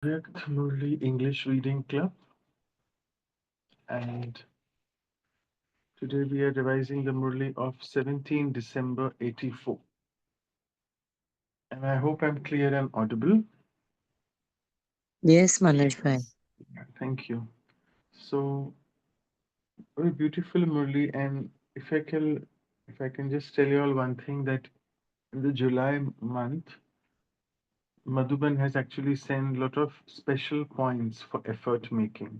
Murli English Reading Club, and today we are revising the Murli of 17 December 84. And I hope I'm clear and audible. Yes, Manoj bhai. Yeah, thank you. So, very beautiful Murli, and if I can just tell you all one thing that in the July month, Madhuban has actually sent a lot of special points for effort making.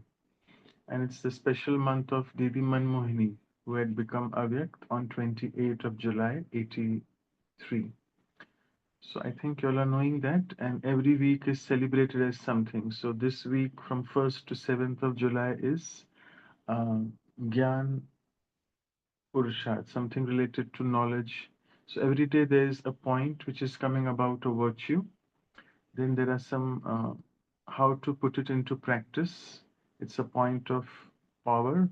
And it's the special month of Didi Manmohini, who had become Avyakt on 28th of July 83. So I think you all are knowing that, and every week is celebrated as something. So this week from 1st to 7th of July is uh, Gyan Purusharth, something related to knowledge. So every day there is a point which is coming about a virtue. Then there are some how to put it into practice. It's a point of power.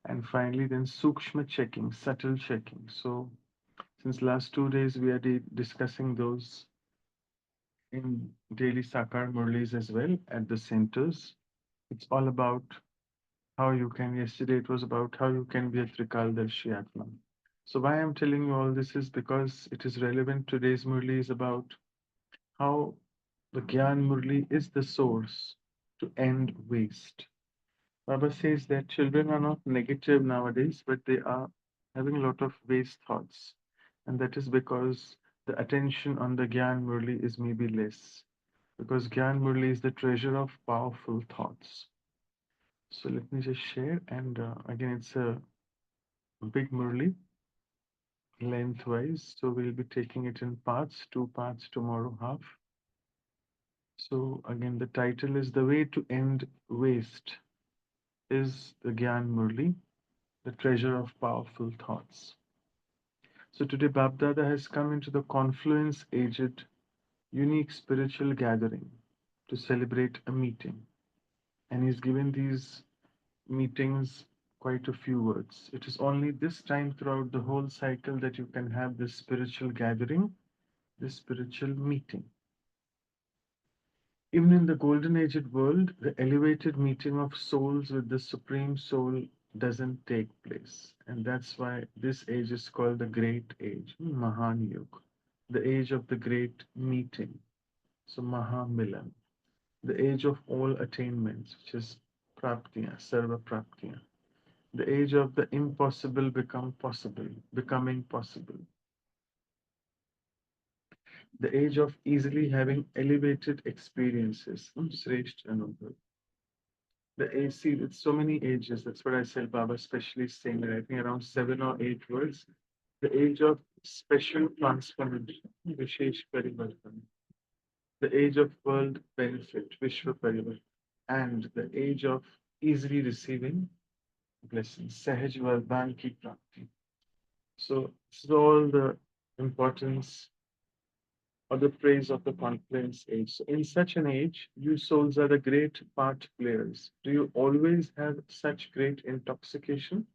And finally, then Sukshma checking, subtle checking. So since last 2 days we are discussing those in daily Sakar Murlis as well at the centers. It's all about how you can, yesterday it was about how you can be a Trikaldarshi Atma. So why I'm telling you all this is because it is relevant. Today's Murli is about how the Gyan Murli is the source to end waste. Baba says that children are not negative nowadays, but they are having a lot of waste thoughts. And that is because the attention on the Gyan Murli is maybe less. Because Gyan Murli is the treasure of powerful thoughts. So let me just share. And again, it's a big Murli lengthwise. So we'll be taking it in parts, two parts tomorrow, half. So again, the title is The Way to End Waste is the Gyan Murli, the treasure of powerful thoughts. So today Babdada has come into the Confluence Aged unique spiritual gathering to celebrate a meeting. And he's given these meetings quite a few words. It is only this time throughout the whole cycle that you can have this spiritual gathering, this spiritual meeting. Even in the golden aged world, the elevated meeting of souls with the Supreme Soul doesn't take place. And that's why this age is called the Great Age, Mahan Yug, the age of the great meeting. So Mahamilan, the age of all attainments, which is Praptiya, Sarva Praptiya, the age of the impossible become possible, becoming possible, the age of easily having elevated experiences. Shrestha Anubhav. The age, see, it's so many ages. That's what I said, Baba, especially saying that I think around 7 or 8 words. The age of special transformation, Vishesh Parivartan. The age of world benefit, Vishwa Parivartan. And the age of easily receiving blessings, Sahaj Vardhan Ki Prapti. So, this is all the importance or the praise of the confluence age. So, in such an age, you souls are the great part players. Do you always have such great intoxication?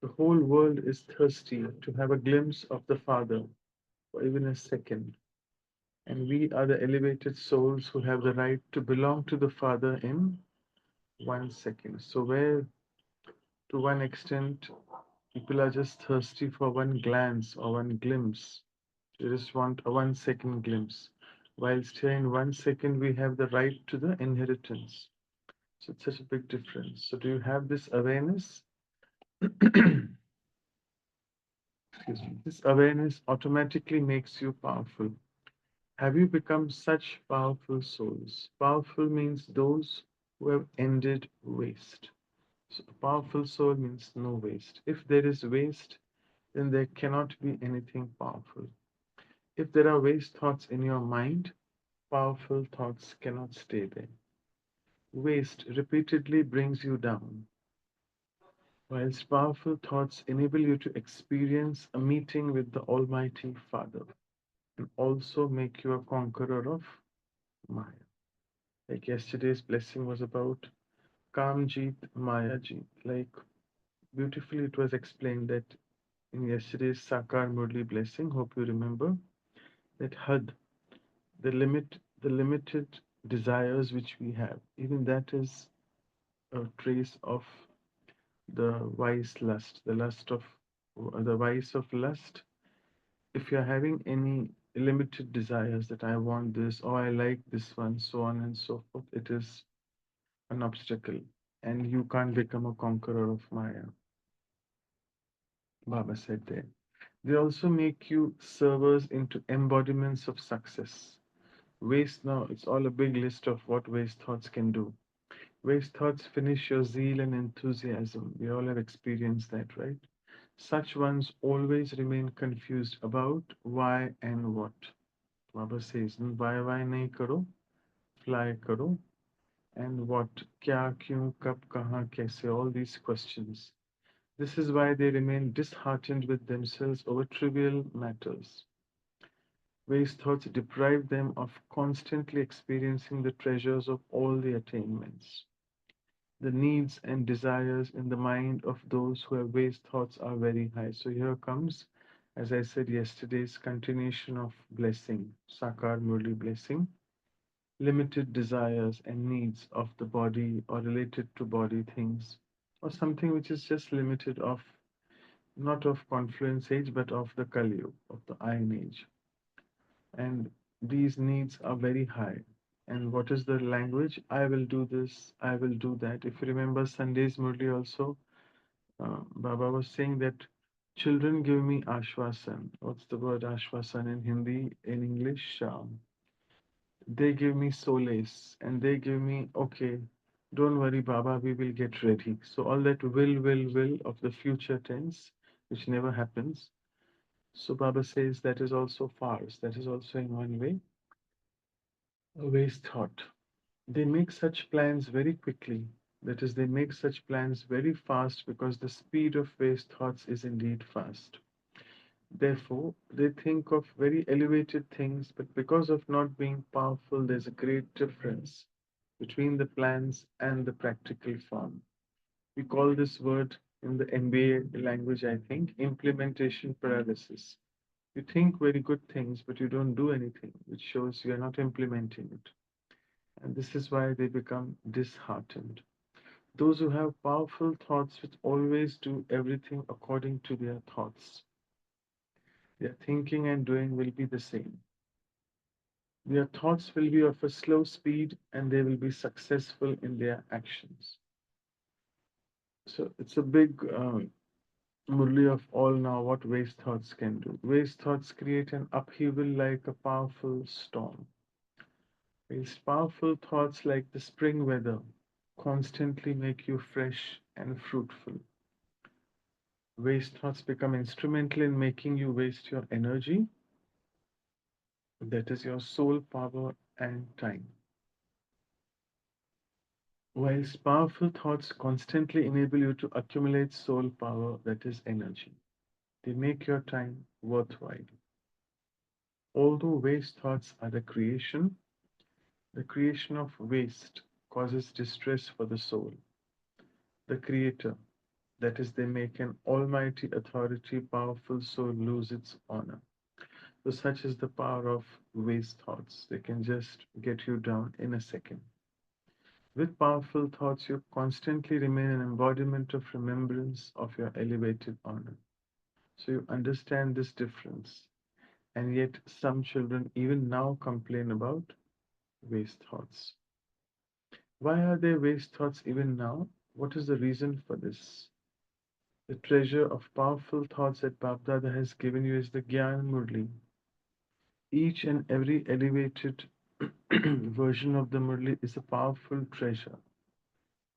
The whole world is thirsty to have a glimpse of the Father for even a second. And we are the elevated souls who have the right to belong to the Father in 1 second. So, where to one extent people are just thirsty for one glance or one glimpse, they just want a 1 second glimpse. Whilst here in 1 second, we have the right to the inheritance. So it's such a big difference. So do you have this awareness? Excuse me. This awareness automatically makes you powerful. Have you become such powerful souls? Powerful means those who have ended waste. So a powerful soul means no waste. If there is waste, then there cannot be anything powerful. If there are waste thoughts in your mind, powerful thoughts cannot stay there. Waste repeatedly brings you down, whilst powerful thoughts enable you to experience a meeting with the Almighty Father and also make you a conqueror of Maya. Like yesterday's blessing was about Kamjeet Maya Jeet. Like beautifully, it was explained that in yesterday's Sakar Murli blessing, hope you remember, that Had, the limited desires which we have. Even that is a trace of the vice lust, the vice of lust. If you're having any limited desires that I want this or I like this one, so on and so forth, it is an obstacle, and you can't become a conqueror of Maya. Baba said there. They also make you servers into embodiments of success. Waste now, it's all a big list of what waste thoughts can do. Waste thoughts finish your zeal and enthusiasm. We all have experienced that, right? Such ones always remain confused about why and what. Baba says, why nahi karo, fly karo, and what, kya, kyun, kab, kahan, kaise, all these questions. This is why they remain disheartened with themselves over trivial matters. Waste thoughts deprive them of constantly experiencing the treasures of all the attainments. The needs and desires in the mind of those who have waste thoughts are very high. So here comes, as I said yesterday's continuation of blessing, Sakar Murli blessing, limited desires and needs of the body or related to body things, or something which is just limited of not of confluence age but of the Kali Yuga, of the Iron Age. And these needs are very high. And what is the language? I will do this, I will do that. If you remember Sunday's Murli also, Baba was saying that children give me ashwasan. What's the word ashwasan in Hindi? In English, they give me solace and they give me, okay, don't worry, Baba, we will get ready. So all that will of the future tense, which never happens. So Baba says that is also farce. That is also in one way a waste thought. They make such plans very quickly. That is, they make such plans very fast because the speed of waste thoughts is indeed fast. Therefore, they think of very elevated things, but because of not being powerful, there's a great difference between the plans and the practical form. We call this word in the MBA language, I think, implementation paralysis. You think very good things, but you don't do anything, which shows you are not implementing it. And this is why they become disheartened. Those who have powerful thoughts which always do everything according to their thoughts, their thinking and doing will be the same. Their thoughts will be of a slow speed and they will be successful in their actions. So it's a big Murli of all now what waste thoughts can do. Waste thoughts create an upheaval like a powerful storm. Whilst powerful thoughts like the spring weather constantly make you fresh and fruitful. Waste thoughts become instrumental in making you waste your energy, that is your soul power and time. Whilst powerful thoughts constantly enable you to accumulate soul power, that is energy. They make your time worthwhile. Although waste thoughts are the creation of waste causes distress for the soul. The creator, that is, they make an almighty authority, powerful soul lose its honor. So, such is the power of waste thoughts. They can just get you down in a second. With powerful thoughts, you constantly remain an embodiment of remembrance of your elevated honor. So, you understand this difference. And yet, some children even now complain about waste thoughts. Why are there waste thoughts even now? What is the reason for this? The treasure of powerful thoughts that Babdada has given you is the Gyan Murli. Each and every elevated version of the Murli is a powerful treasure.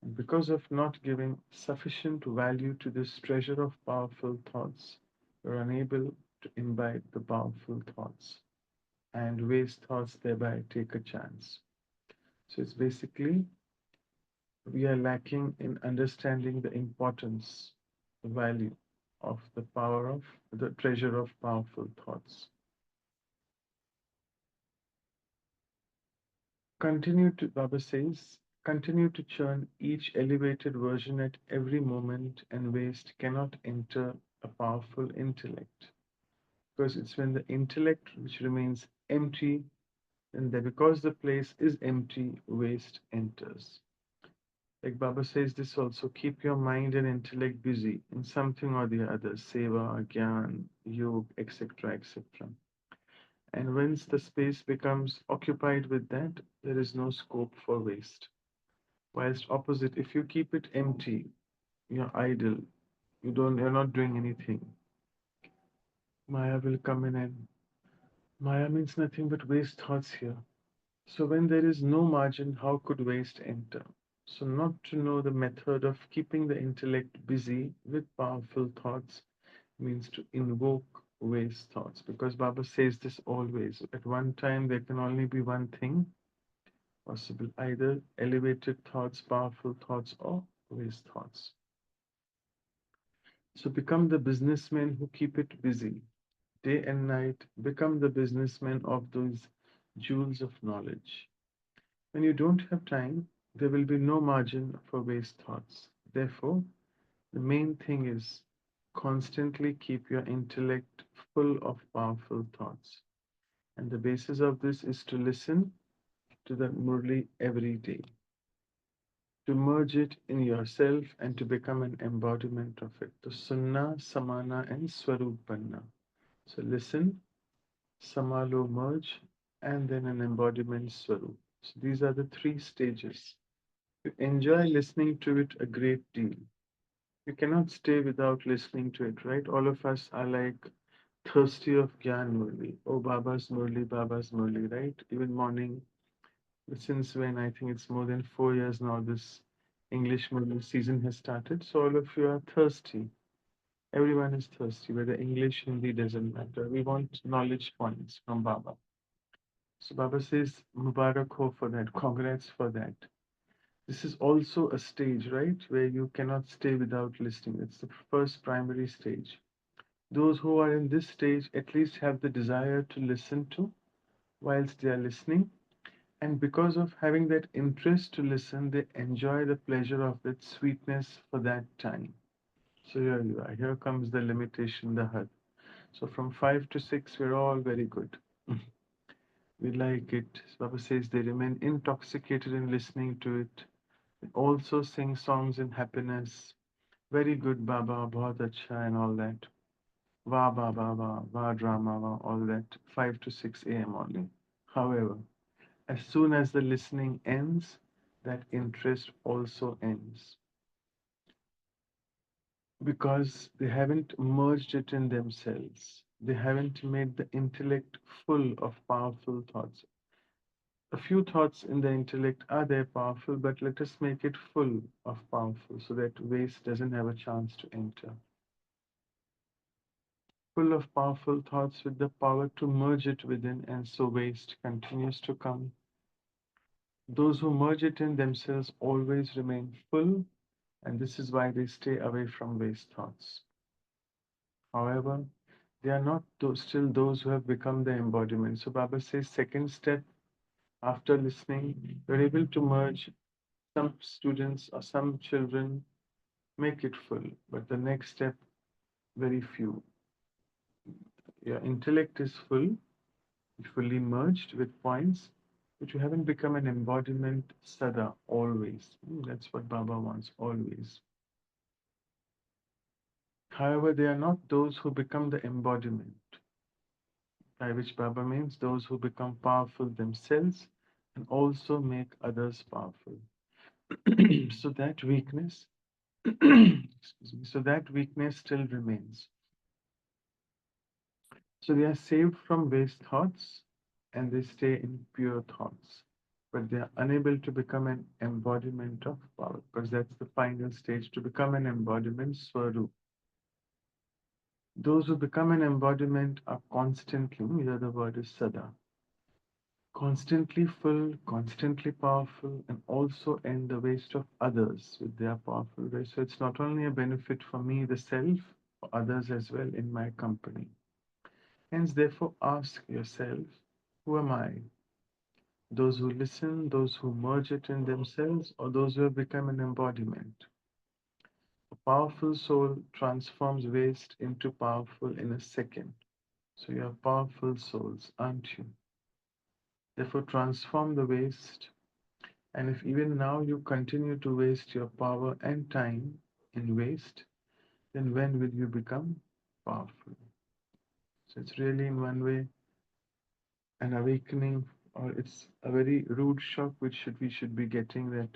And because of not giving sufficient value to this treasure of powerful thoughts, you're unable to imbibe the powerful thoughts, and waste thoughts thereby take a chance. So it's basically we are lacking in understanding the importance, the value of the power of the treasure of powerful thoughts. Continue to, Baba says, continue to churn each elevated version at every moment, and waste cannot enter a powerful intellect. Because it's when the intellect which remains empty And then because the place is empty, waste enters. Like Baba says this also, keep your mind and intellect busy in something or the other, seva, gyan, yoga, etc., etc. And once the space becomes occupied with that, there is no scope for waste. Whilst opposite, if you keep it empty, you're idle, you're not doing anything. Maya will come in, and Maya means nothing but waste thoughts here. So when there is no margin, how could waste enter? So not to know the method of keeping the intellect busy with powerful thoughts means to invoke waste thoughts. Because Baba says this always. At one time, there can only be one thing possible, either elevated thoughts, powerful thoughts, or waste thoughts. So become the businessmen who keep it busy day and night. Become the businessmen of those jewels of knowledge. When you don't have time, there will be no margin for waste thoughts. Therefore, the main thing is constantly keep your intellect full of powerful thoughts. And the basis of this is to listen to the Murli every day, to merge it in yourself and to become an embodiment of it. The Sunna, Samana, and Swarupanna. So listen, Samalo merge, and then an embodiment Swarup. So these are the three stages. You enjoy listening to it a great deal. You cannot stay without listening to it, right? All of us are like thirsty of Gyan Murli. Oh, Baba's Murli, right? Even morning, since when? I think it's more than 4 years now, this English Murli season has started. So all of you are thirsty. Everyone is thirsty, whether English, Hindi, doesn't matter. We want knowledge points from Baba. So Baba says, Mubarak ho for that. Congrats for that. This is also a stage, right, where you cannot stay without listening. It's the first primary stage. Those who are in this stage at least have the desire to listen to whilst they are listening. And because of having that interest to listen, they enjoy the pleasure of its sweetness for that time. So here you are. Here comes the limitation, the had. So from 5 to 6, we're all very good. We like it. Baba says they remain intoxicated in listening to it. They also sing songs in happiness. Very good, Baba, bahut acha, and all that. Wah, Baba, wah, wah, drama, wah, all that. 5 to 6 a.m. only. However, as soon as the listening ends, that interest also ends because they haven't merged it in themselves. They haven't made the intellect full of powerful thoughts. A few thoughts in the intellect are there powerful, but let us make it full of powerful so that waste doesn't have a chance to enter. Full of powerful thoughts with the power to merge it within, and so waste continues to come. Those who merge it in themselves always remain full, and this is why they stay away from waste thoughts. However, they are not still those who have become the embodiment. So Baba says, second step after listening, you're able to merge. Some students or some children make it full, but the next step, very few. Your intellect is full, fully merged with points, but you haven't become an embodiment sada always. That's what Baba wants always. However, they are not those who become the embodiment, by which Baba means those who become powerful themselves and also make others powerful. So that weakness, excuse me, so that weakness still remains. So they are saved from waste thoughts and they stay in pure thoughts, but they are unable to become an embodiment of power because that's the final stage to become an embodiment, Swarup. Those who become an embodiment are constantly, the other word is Sada, constantly full, constantly powerful, and also end the waste of others with their powerful ways. So it's not only a benefit for me, the self, for others as well in my company. Hence, therefore, ask yourself, who am I? Those who listen, those who merge it in themselves, or those who have become an embodiment. A powerful soul transforms waste into powerful in a second. So you are powerful souls, aren't you? Therefore, transform the waste. And if even now you continue to waste your power and time in waste, then when will you become powerful? So it's really, in one way, an awakening, or it's a very rude shock which we should be getting, that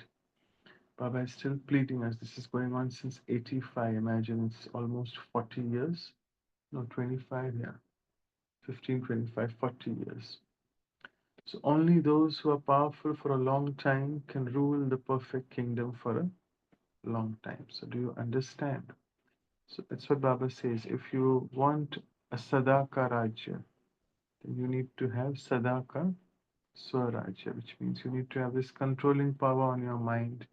Baba is still pleading us. This is going on since 85. Imagine, it's almost 40 years. No, 25, yeah. 15, 25, 40 years. So only those who are powerful for a long time can rule the perfect kingdom for a long time. So do you understand? So that's what Baba says. If you want a Sadaka Rajya, then you need to have Sadaka Swarajya, which means you need to have this controlling power on your mind,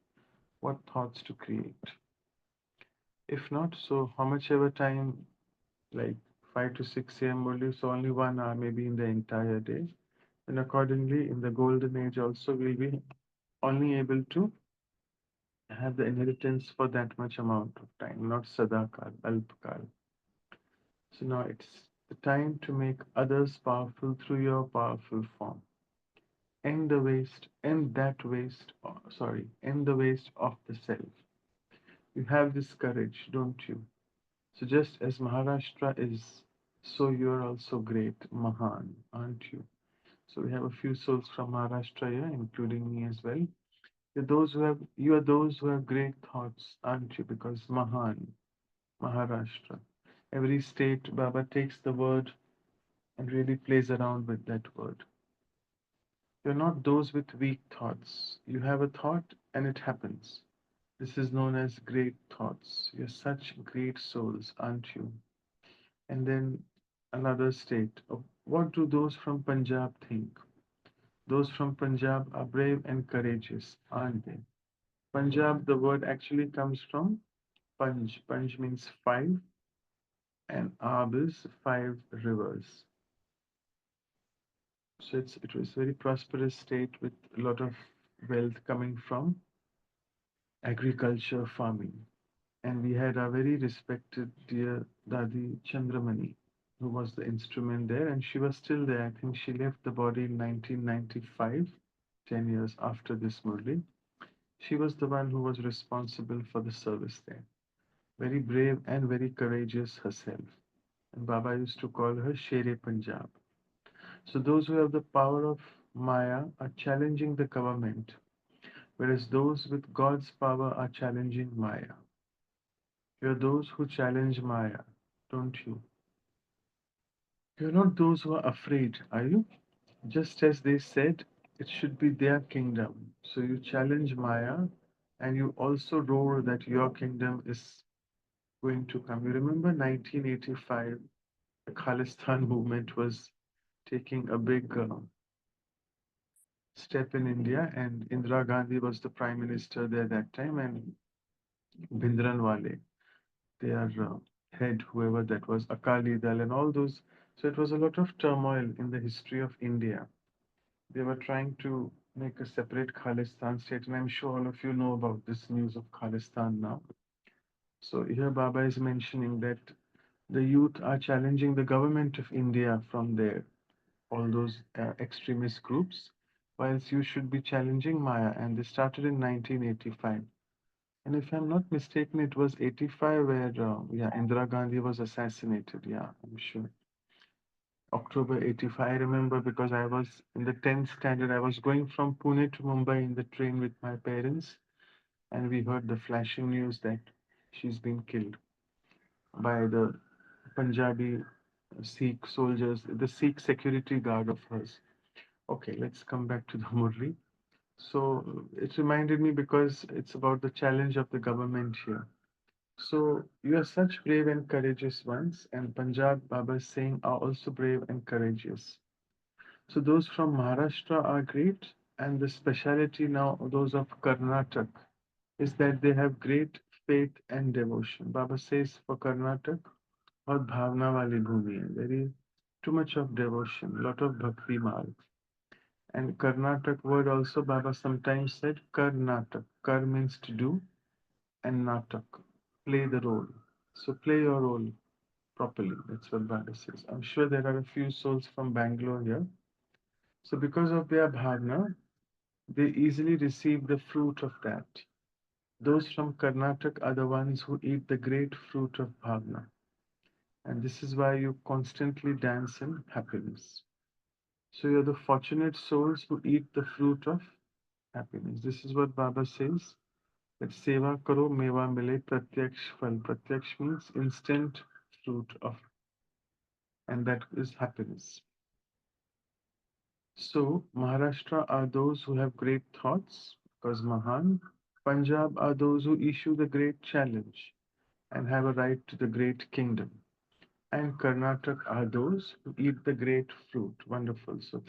what thoughts to create. If not, so how much ever time, like 5 to 6 a.m. only, so only 1 hour maybe in the entire day. And accordingly, in the golden age also, we'll be only able to have the inheritance for that much amount of time, not Sadakal, Alpakal. So now it's the time to make others powerful through your powerful form. End the waste, end that waste, end the waste of the self. You have this courage, don't you? So just as Maharashtra is, so you're also great, Mahan, aren't you? So we have a few souls from Maharashtra here, including me as well. You are those who have great thoughts, aren't you? Because Mahan, Maharashtra. Every state, Baba takes the word and really plays around with that word. You're not those with weak thoughts. You have a thought and it happens. This is known as great thoughts. You're such great souls, aren't you? And then another state. What do those from Punjab think? Those from Punjab are brave and courageous, aren't they? Punjab, the word actually comes from Panj. Panj means five, and Ab is five rivers. So it was very prosperous state with a lot of wealth coming from agriculture, farming. And we had a very respected dear Dadi Chandramani, who was the instrument there, and she was still there. I think she left the body in 1995, 10 years after this Murli. She was the one who was responsible for the service there. Very brave and very courageous herself. And Baba used to call her Shere Punjab. So those who have the power of Maya are challenging the government, whereas those with God's power are challenging Maya. You're those who challenge Maya, don't you? You're not those who are afraid, are you? Just as they said, it should be their kingdom. So you challenge Maya and you also roar that your kingdom is going to come. You remember 1985, the Khalistan movement was taking a big step in India, and Indira Gandhi was the prime minister there that time, and Bhindranwale, their head, whoever that was, Akali Dal, and all those. So it was a lot of turmoil in the history of India. They were trying to make a separate Khalistan state, and I'm sure all of you know about this news of Khalistan now. So here Baba is mentioning that the youth are challenging the government of India from there, all those extremist groups, whilst you should be challenging Maya. And they started in 1985. And if I'm not mistaken, it was 85 where, yeah, Indira Gandhi was assassinated. Yeah, I'm sure. October 85. I remember because I was in the 10th standard. I was going from Pune to Mumbai in the train with my parents, and we heard the flashing news that she's been killed by the Punjabi Sikh soldiers, the Sikh security guard of hers. Okay, let's come back to the Murli. So it reminded me because it's about the challenge of the government here. So you are such brave and courageous ones, and Punjab Baba is saying are also brave and courageous. So those from Maharashtra are great, and the speciality now, those of Karnataka, is that they have great faith and devotion. Baba says for Karnataka, बहुत भावना वाली भूमि है, very too much of devotion, lot of bhakti marg. And Karnataka word also Baba sometimes said Karnataka. Kar means to do, and Natak, play the role. So play your role properly. That's what Baba says. I'm sure there are a few souls from Bangalore here. So because of their bhavna, they easily receive the fruit of that. Those from Karnataka are the ones who eat the great fruit of bhavna. And this is why you constantly dance in happiness. So you're the fortunate souls who eat the fruit of happiness. This is what Baba says, that seva karo meva mile pratyaksh phal. Pratyaksh means instant fruit of, and that is happiness. So Maharashtra are those who have great thoughts, because Mahan. Punjab are those who issue the great challenge and have a right to the great kingdom. And Karnataka are those who eat the great fruit. Wonderful. So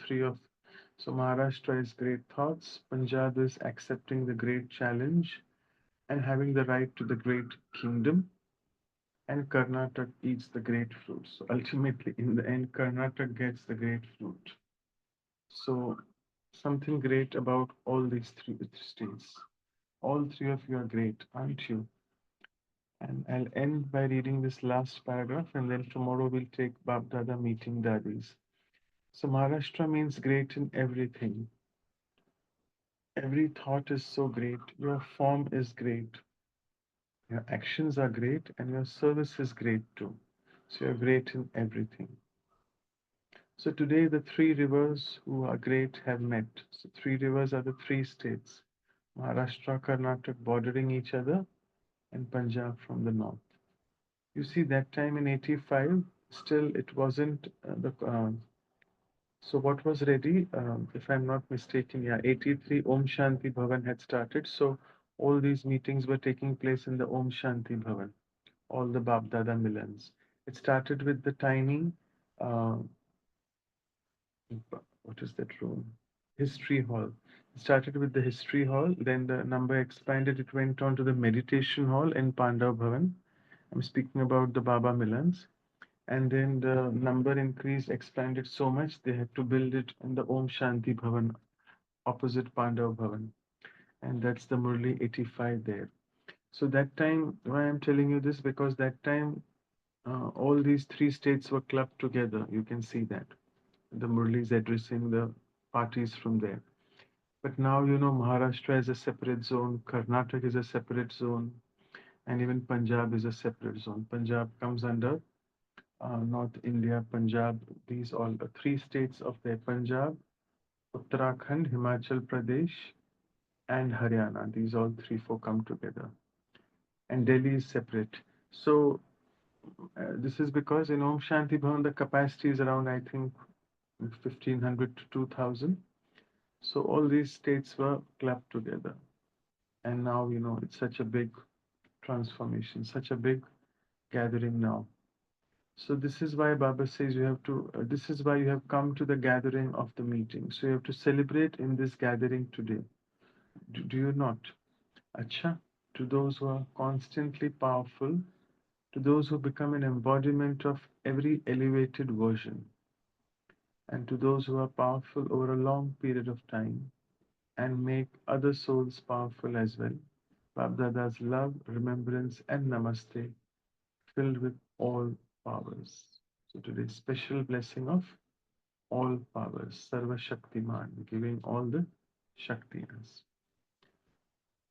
so Maharashtra is great thoughts, Punjab is accepting the great challenge and having the right to the great kingdom, and Karnataka eats the great fruit. So ultimately, in the end, Karnataka gets the great fruit. So something great about all these three states. All three of you are great, aren't you? And I'll end by reading this last paragraph, and then tomorrow we'll take Bab Dada meeting daddies. So Maharashtra means great in everything. Every thought is so great. Your form is great. Your actions are great, and your service is great too. So you're great in everything. So today the three rivers who are great have met. So three rivers are the three states: Maharashtra, Karnataka bordering each other, and Punjab from the north. You see, that time in 85, still it wasn't the. So what was ready? If I'm not mistaken, yeah, 83 Om Shanti Bhavan had started. So all these meetings were taking place in the Om Shanti Bhavan, all the Bab Dada Milans. It started with the tiny, uh, what is that room? History hall. It started with the history hall, then the number expanded, it went on to the meditation hall in Pandav Bhavan. I'm speaking about the Baba Milans. And then the number increased, expanded so much, they had to build it in the Om Shanti Bhavan opposite Pandav Bhavan. And that's the Murli 85 there. So that time, why I'm telling you this, because that time all these three states were clubbed together. You can see that. The Murli is addressing the parties from there. But now, Maharashtra is a separate zone, Karnataka is a separate zone, and even Punjab is a separate zone. Punjab comes under North India, Punjab, these all three states of there: Punjab, Uttarakhand, Himachal Pradesh, and Haryana. These all three, four come together. And Delhi is separate. So this is because in Om Shanti Bhavan, the capacity is around, I think, 1500 to 2000. So all these states were clubbed together. And now, it's such a big transformation, such a big gathering now. So this is why Baba says this is why you have come to the gathering of the meeting. So you have to celebrate in this gathering today. Do you not? Acha, to those who are constantly powerful, to those who become an embodiment of every elevated version, and to those who are powerful over a long period of time and make other souls powerful as well. Babdada's love, remembrance, and namaste filled with all powers. So today's special blessing of all powers, Sarva Shaktiman, giving all the Shaktis.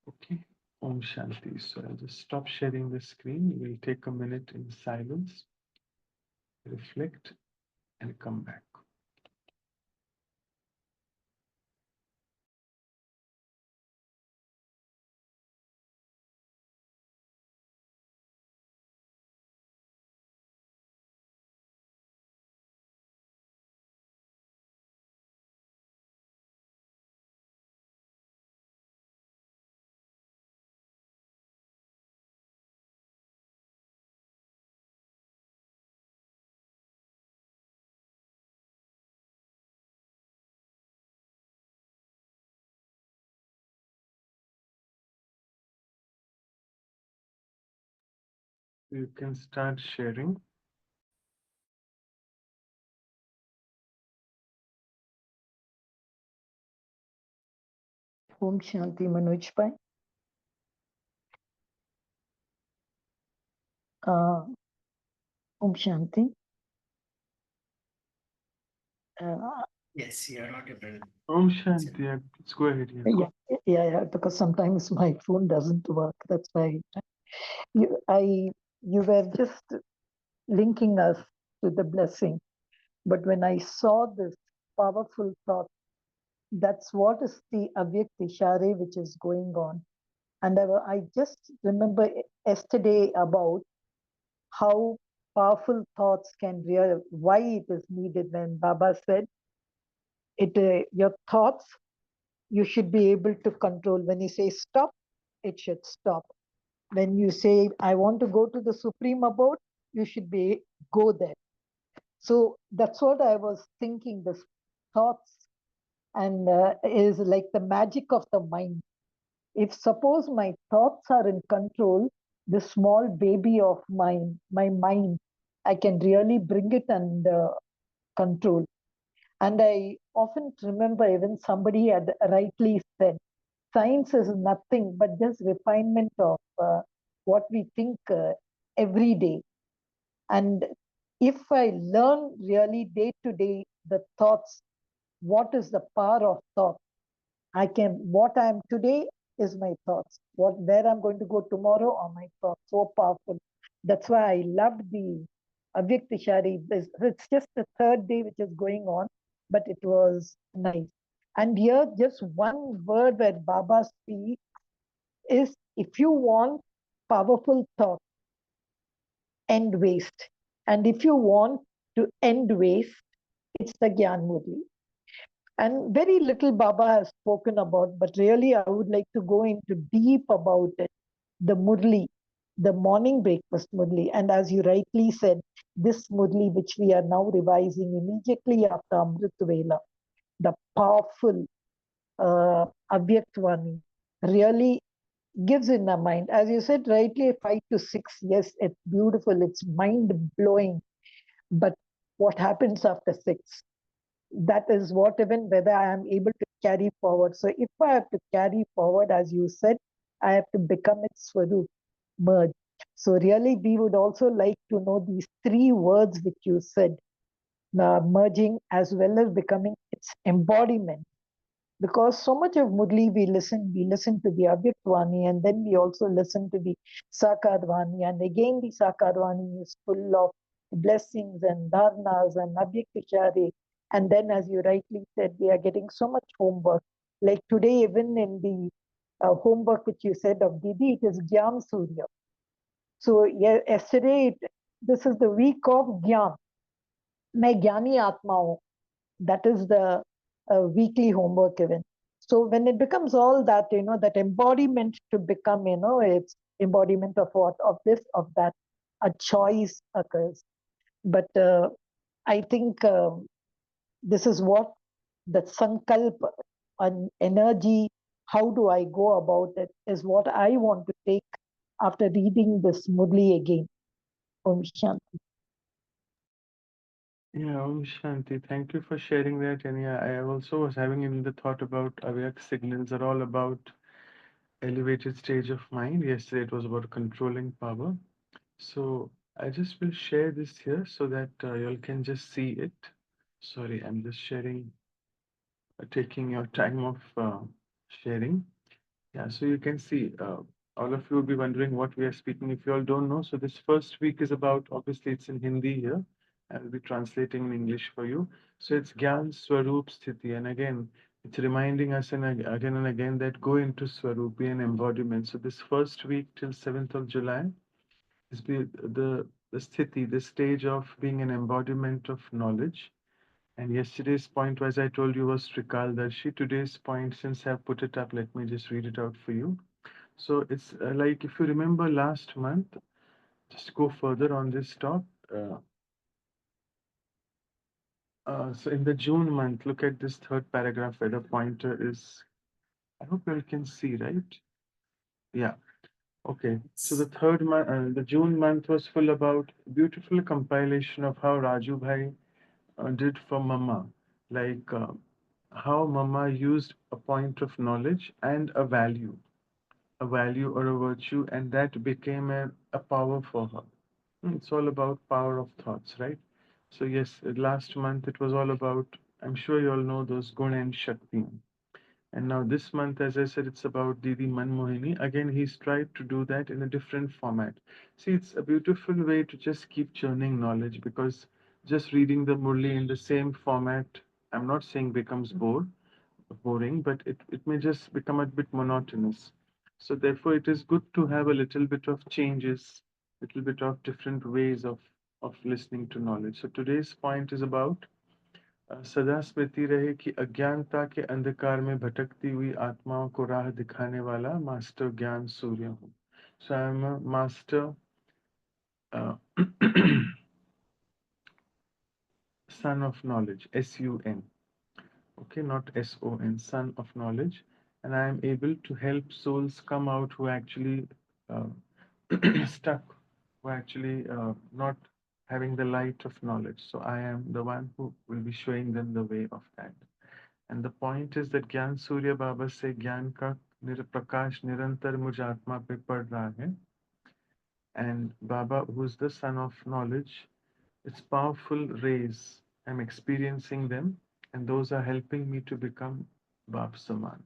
Okay, Om Shanti. So I'll just stop sharing the screen. We'll take a minute in silence, reflect, and come back. You can start sharing. Om Shanti Manoj Bhai. Om Shanti. Yes, you are audible. Om Shanti. Yeah, let's go ahead. Yeah. Yeah, yeah, because sometimes my phone doesn't work. That's why you were just linking us to the blessing. But when I saw this powerful thought, that's what is the Avyakt which is going on. And I just remember yesterday about how powerful thoughts can real, why it is needed when Baba said, your thoughts, you should be able to control. When you say stop, it should stop. When you say, I want to go to the Supreme Abode, you should be go there. So that's what I was thinking. The thoughts and is like the magic of the mind. If suppose my thoughts are in control, the small baby of mine, my mind, I can really bring it under control. And I often remember even somebody had rightly said, science is nothing but just refinement of what we think every day. And if I learn really day to day the thoughts, what is the power of thought? I can, what I am today is my thoughts. What, where I'm going to go tomorrow are my thoughts. So powerful. That's why I loved the Avyakti. It's just the third day which is going on, but it was nice. And here, just one word where Baba speaks is, if you want powerful thought, end waste. And if you want to end waste, it's the Gyan Murli. And very little Baba has spoken about, but really I would like to go into deep about it. The Murli, the morning breakfast Murli. And as you rightly said, this Murli, which we are now revising immediately after Amrit Vela, the powerful Abhyaktvani, really gives in our mind. As you said rightly, 5 to 6, yes, it's beautiful, it's mind blowing. But what happens after 6? That is what, even whether I am able to carry forward. So if I have to carry forward, as you said, I have to become its Swarup, merge. So really, we would also like to know these 3 words which you said, merging as well as becoming its embodiment. Because so much of Murli we listen to the Abhyaktvani, and then we also listen to the Sakarvani, and again the Sakarvani is full of blessings and dharnas and Abhyaktichari. And then, as you rightly said, we are getting so much homework. Like today, even in the homework which you said of Didi, it is Gyan Surya. So yesterday, this is the week of Gyan. मैं ज्ञानी आत्मा हूँ. That is the weekly homework event. So when it becomes all that, that embodiment to become, it's embodiment of what, of this, of that, a choice occurs. But I think this is what the sankalp, an energy, how do I go about it, is what I want to take after reading this Murli again. Om Shanti. Yeah, Om Shanti. Thank you for sharing that. And yeah, I also was having in the thought about Avyak signals are all about elevated stage of mind. Yesterday it was about controlling power. So I just will share this here so that y'all can just see it. Sorry, I'm just sharing, taking your time of sharing. Yeah, so you can see, all of you will be wondering what we are speaking if you all don't know. So this first week is about, obviously it's in Hindi here. I will be translating in English for you. So it's Gyan Swarup Sthiti. And again, it's reminding us again and again that go into Swarup, be an embodiment. So this first week till 7th of July is the Sthiti, the stage of being an embodiment of knowledge. And yesterday's point, as I told you, was Trikaldarshi. Today's point, since I've put it up, let me just read it out for you. So it's like if you remember last month, just go further on this top. Uh, so in the June month, look at this third paragraph where the pointer is. I hope you can see, right? Yeah. Okay. So the third month, the June month was full about beautiful compilation of how Raju Bhai did for Mama, like how Mama used a point of knowledge and a value or a virtue, and that became a power for her. It's all about power of thoughts, right? So yes, last month it was all about I'm sure you all know those Gun and Shakti. And now this month, as I said, it's about Didi Manmohini. Again, he's tried to do that in a different format. See, it's a beautiful way to just keep churning knowledge because just reading the Murli in the same format, I'm not saying becomes boring, but it may just become a bit monotonous. So therefore, it is good to have a little bit of changes, little bit of different ways of listening to knowledge. So today's point is about सदा स्मृति रहे कि अज्ञानता के अंधकार में भटकती हुई आत्माओं को राह दिखाने वाला मास्टर ज्ञान सूर्य हूँ. So I am a master uh, son of knowledge, S-U-N. Okay, not S-O-N, son of knowledge. And I am able to help souls come out who actually uh, stuck, who actually not having the light of knowledge. So I am the one who will be showing them the way of that. And the point is that ज्ञान सूर्य बाबा से ज्ञान का प्रकाश निरंतर मुझ आत्मा पे पड़ रहा है. And Baba, who's the son of knowledge, its powerful rays, I'm experiencing them, and those are helping me to become Bab Saman,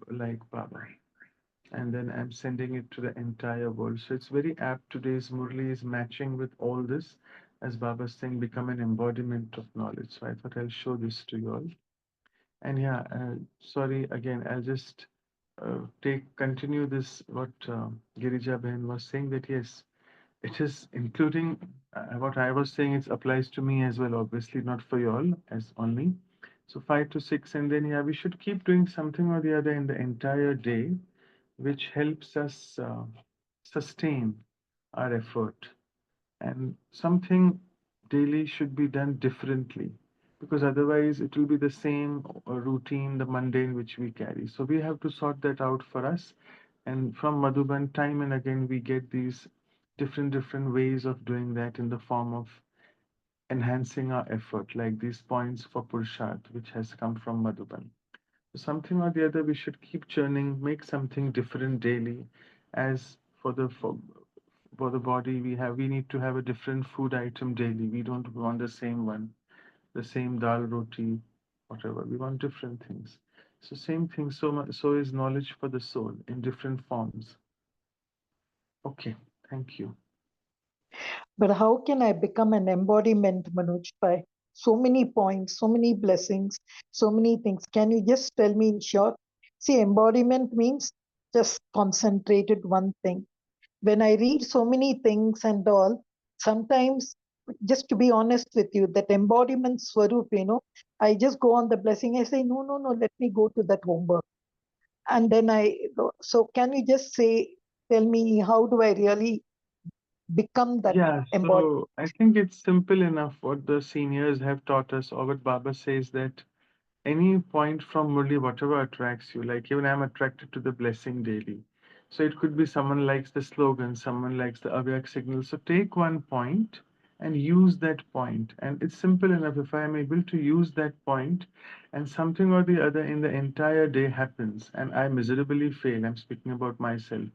like Baba. And then I'm sending it to the entire world. So it's very apt. Today's Murli is matching with all this, as Baba's saying, become an embodiment of knowledge. So I thought I'll show this to you all. And yeah, sorry again, I'll just continue this what Girija Behan was saying, that yes, it is including what I was saying. It applies to me as well, obviously not for you all as only. So 5 to 6, and then yeah, we should keep doing something or the other in the entire day, which helps us sustain our effort. And something daily should be done differently because otherwise it will be the same routine, the mundane which we carry. So we have to sort that out for us. And from Madhuban, time and again, we get these different ways of doing that in the form of enhancing our effort, like these points for Purshat, which has come from Madhuban. So something or the other, we should keep churning, make something different daily. As for the body, we need to have a different food item daily. We don't want the same one, the same dal roti, whatever. We want different things. So same thing. So is knowledge for the soul in different forms. Okay, thank you. But how can I become an embodiment, Manoj, by so many points, so many blessings, so many things? Can you just tell me in short? See, embodiment means just concentrated one thing. When I read so many things and all, sometimes, just to be honest with you, that embodiment swarup, I just go on the blessing. I say, no, no, no, let me go to that homework. And then I go. So can you just say, tell me, how do I really become that Yeah, embodiment? so I think it's simple enough what the seniors have taught us, or what Baba says, that any point from Murli, whatever attracts you, like even I'm attracted to the blessing daily. So it could be someone likes the slogan, someone likes the Avyak signal. So take one point and use that point. And it's simple enough. If I am able to use that point and something or the other in the entire day happens and I miserably fail, I'm speaking about myself.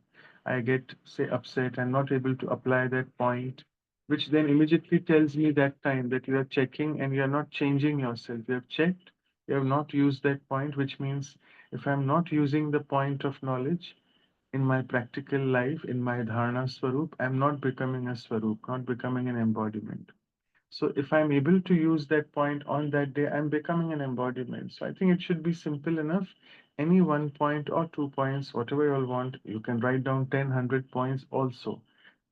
I get, say, upset and not able to apply that point, which then immediately tells me that time that you are checking and you are not changing yourself. You have checked, you have not used that point, which means if I'm not using the point of knowledge in my practical life, in my dharana swarup, I'm not becoming a swarup, not becoming an embodiment. So if I'm able to use that point on that day, I'm becoming an embodiment. So I think it should be simple enough. Any 1 point or 2 points, whatever you all want, you can write down 10, 100 points also.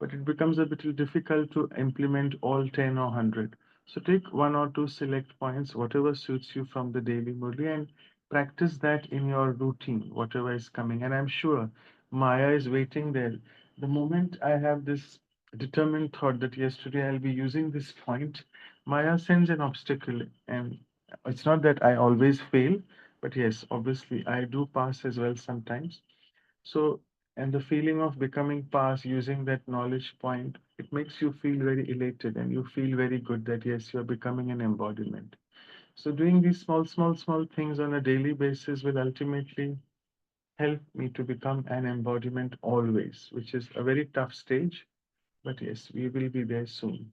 But it becomes a bit difficult to implement all 10 or 100. So take one or two select points, whatever suits you from the daily Murli, and practice that in your routine, whatever is coming. And I'm sure Maya is waiting there. The moment I have this determined thought that yesterday I'll be using this point, Maya sends an obstacle. And it's not that I always fail, but yes, obviously I do pass as well sometimes. So, and the feeling of becoming pass using that knowledge point, it makes you feel very elated and you feel very good that yes, you're becoming an embodiment. So, doing these small things on a daily basis will ultimately help me to become an embodiment always, which is a very tough stage. But yes, we will be there soon.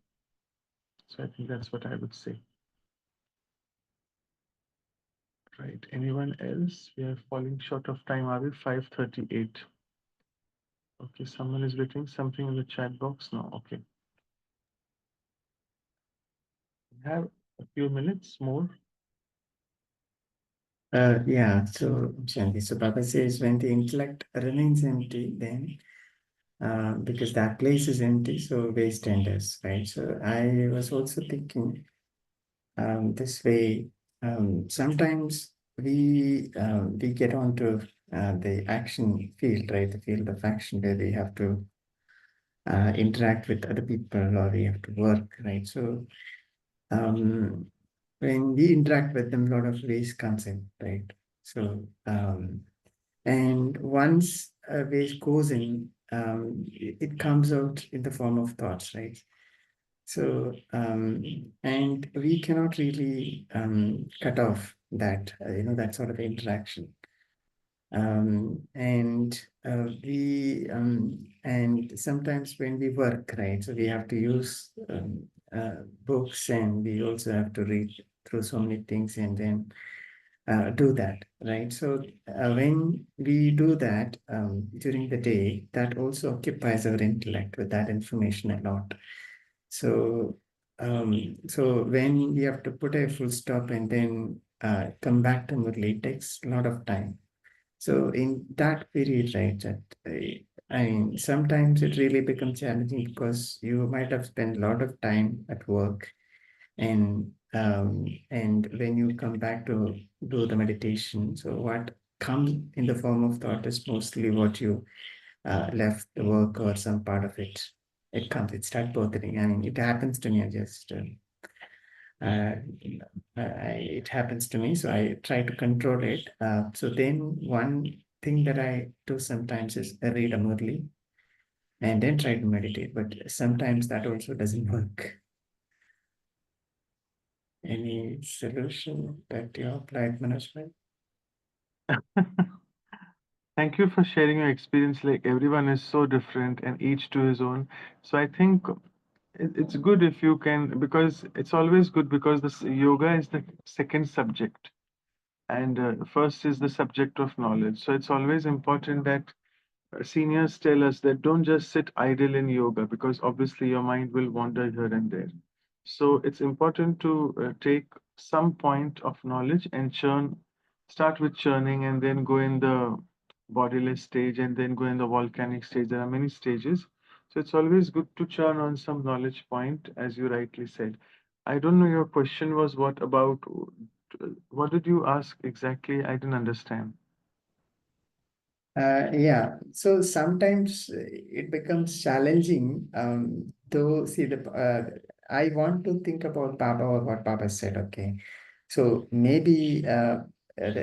So I think that's what I would say. Right. Anyone else? We are falling short of time. Are we 5:38? Okay, someone is writing something in the chat box now. Okay. We have a few minutes more. Yeah, so Shanti, so Baba says when the intellect remains empty, then because that place is empty, so waste enters, right? So I was also thinking this way. Sometimes we get onto the action field, right? The field of action where we have to interact with other people or we have to work, right? So when we interact with them, a lot of waste comes in, right? So and once a waste goes in, it comes out in the form of thoughts, right? So and we cannot really cut off that that sort of interaction. And we and sometimes when we work, right, so we have to use books, and we also have to read through so many things and then do that, right? So when we do that during the day, that also occupies our intellect with that information a lot. So so when we have to put a full stop and then come back to Murli, it takes a lot of time. So in that period, right, that I mean, sometimes it really becomes challenging because you might have spent a lot of time at work, and when you come back to do the meditation, so what comes in the form of thought is mostly what you left the work or some part of it. It comes, it starts bothering. I mean, it happens to me. I just uh, it happens to me, so I try to control it. So then one thing that I do sometimes is I read a Murli and then try to meditate, but sometimes that also doesn't work. Any solution that you applied, Manoj? Thank you for sharing your experience. Like everyone is so different and each to his own. So I think it's good if you can, because it's always good because this yoga is the second subject, and first is the subject of knowledge. So it's always important that seniors tell us that don't just sit idle in yoga, because obviously your mind will wander here and there. So it's important to take some point of knowledge and start with churning and then go in the bodiless stage and then go in the volcanic stage. There are many stages. So it's always good to churn on some knowledge point, as you rightly said. I don't know, your question was what about, what did you ask exactly? I didn't understand. Yeah, so sometimes it becomes challenging. Though, see, I want to think about Baba or what Baba said. Okay, so maybe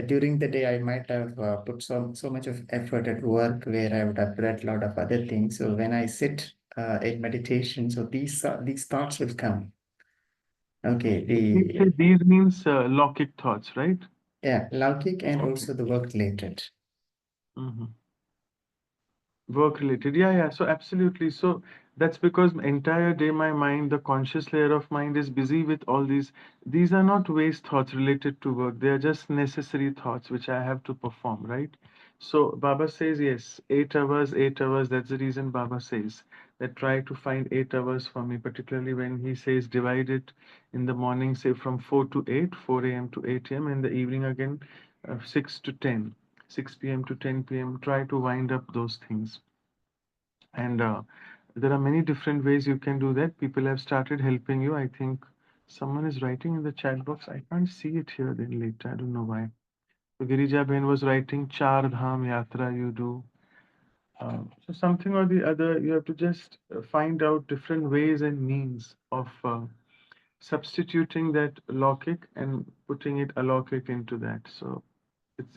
during the day I might have put so much of effort at work where I would have read a lot of other things. So when I sit in meditation, so these thoughts will come. Okay, When you the say these means Lokic thoughts, right? yeah, Laukik and Okay. also the work related. Mhm. Work related. Yeah, yeah. So absolutely. So that's because entire day my mind, the conscious layer of mind is busy with all these. These are not waste thoughts related to work. They are just necessary thoughts which I have to perform, right? So Baba says, yes, 8 hours, 8 hours. That's the reason Baba says that try to find 8 hours for me, particularly when he says divide it in the morning, say from 4 to 8, 4 a.m. to 8 a.m. In the evening again, 6 to 10. 6 p.m. to 10 p.m. Try to wind up those things. And there are many different ways you can do that. People have started helping you. I think someone is writing in the chat box. I can't see it here then later. I don't know why. So Girija Ben was writing Char Dham Yatra you do. So something or the other, you have to just find out different ways and means of substituting that logic and putting it alaukic into that. So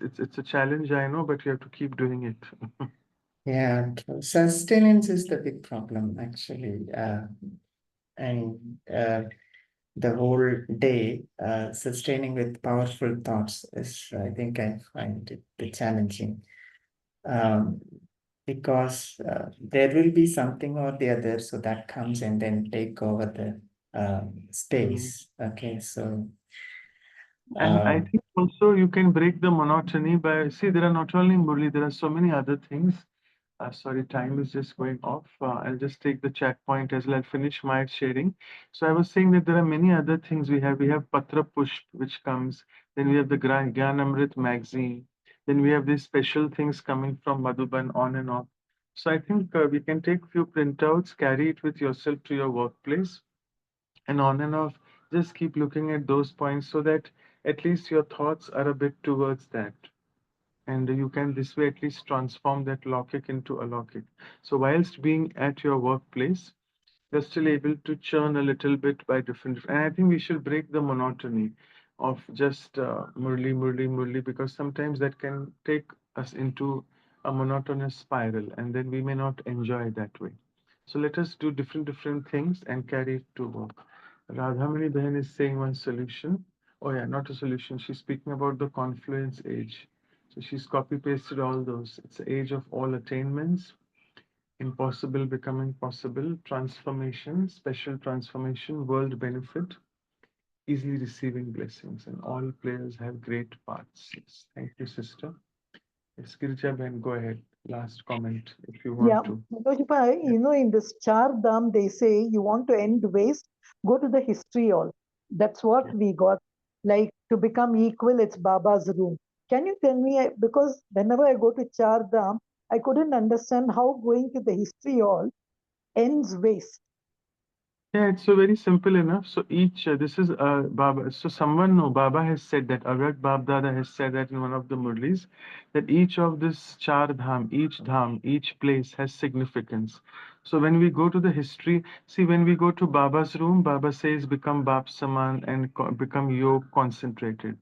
it's a challenge, I know, but you have to keep doing it. Yeah, true. Sustenance is the big problem, actually. And the whole day, sustaining with powerful thoughts is, I think, I find it a bit challenging. Um, because there will be something or the other, so that comes and then take over the Mm. space. Okay, so And I think also you can break the monotony by, see, there are not only Murli, there are so many other things. Sorry, time is just going off. I'll just take the chat point as well. I'll finish my sharing. So I was saying that there are many other things we have. We have Patra Pushp, which comes. Then we have the Gyan Amrit magazine. Then we have these special things coming from Madhuban on and off. So I think we can take few printouts, carry it with yourself to your workplace, and on and off. Just keep looking at those points so that at least your thoughts are a bit towards that. And you can this way at least transform that Lokik into alokik. So whilst being at your workplace, you're still able to churn a little bit by different. And I think we should break the monotony of just Murli, Murli, Murli, because sometimes that can take us into a monotonous spiral, and then we may not enjoy that way. So let us do different things and carry it to work. Radhamani Behan is saying one solution. Oh yeah, not a solution. She's speaking about the confluence age. So she's copy pasted all those. It's the age of all attainments, impossible becoming possible, transformation, special transformation, world benefit, easily receiving blessings, and all players have great parts. Yes. Thank you, sister. Yes, Girija Ben, go ahead. Last comment if you Yeah, want to. because in this Char Dham, they say you want to end waste, go to the history hall. That's what Yeah. we got. Like to become equal, it's Baba's room. Can you tell me? Because whenever I go to Char Dham, I couldn't understand how going to the history hall ends waste. Yeah, it's so very simple enough. So each, this is Baba. So someone, no, Baba has said that, Avrat Bab Dada has said that in one of the Murlis, that each of this Char Dham, each place has significance. So when we go to the history, see, when we go to Baba's room, Baba says, become Bab Saman and become yoga concentrated.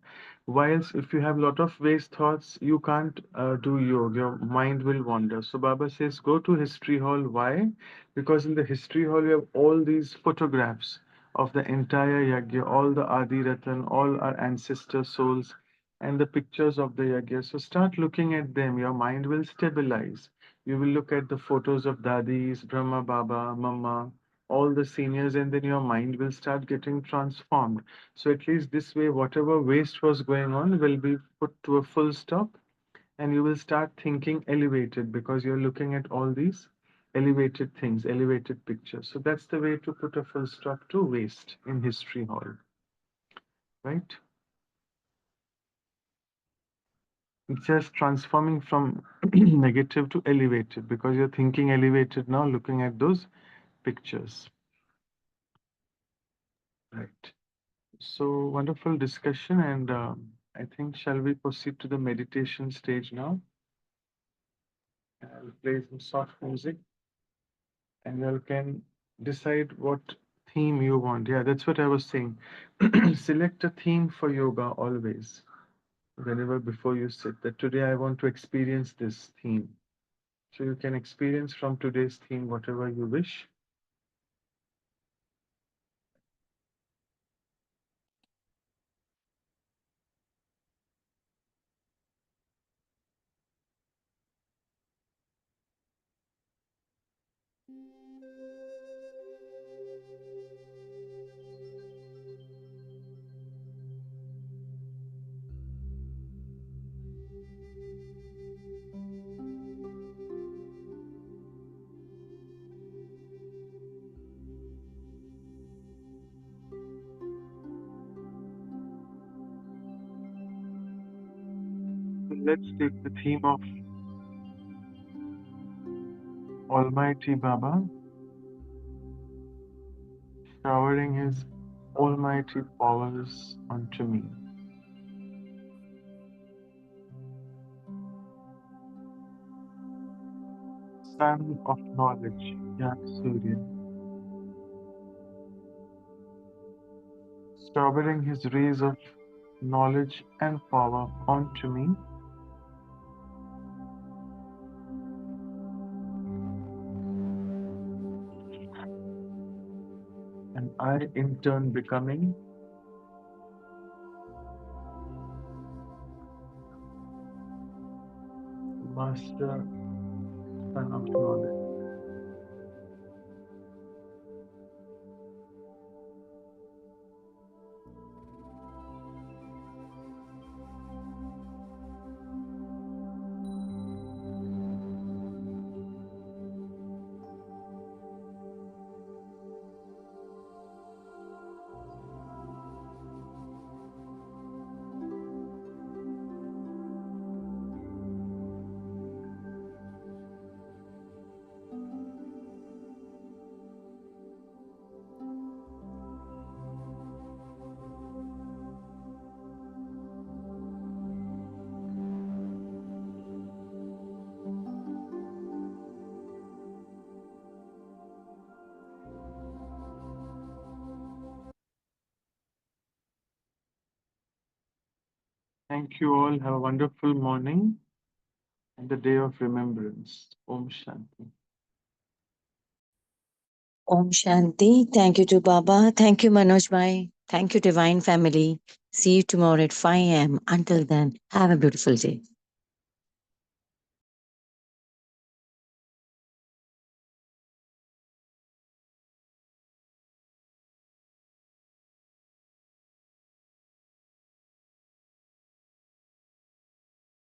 Whilst if you have a lot of waste thoughts, you can't do yoga, your mind will wander. So Baba says, go to history hall. Why? Because in the history hall, you have all these photographs of the entire yagya, all the Adi Ratan, all our ancestor souls, and the pictures of the yagya. So start looking at them. Your mind will stabilize. You will look at the photos of Dadis, Brahma Baba, Mama, all the seniors, and then your mind will start getting transformed. So at least this way, whatever waste was going on will be put to a full stop, and you will start thinking elevated because you're looking at all these elevated things, elevated pictures. So that's the way to put a full stop to waste in history hall, right? It's just transforming from negative to elevated because you're thinking elevated now, looking at those pictures, right? So wonderful discussion, and I think shall we proceed to the meditation stage now? I'll play some soft music, and you can decide what theme you want. Yeah, that's what I was saying. Select a theme for yoga always, whenever before you sit. That today I want to experience this theme. So you can experience from today's theme whatever you wish. So let's take the theme of Almighty Baba showering his almighty powers onto me. Sun of knowledge, Gyan Surya, showering his rays of knowledge and power onto me, and I in turn becoming Master Son of Knowledge. Thank you all. Have a wonderful morning and the day of remembrance. Om Shanti. Om Shanti. Thank you to Baba. Thank you, Manoj Bhai. Thank you, Divine Family. See you tomorrow at 5 a.m. Until then, have a beautiful day.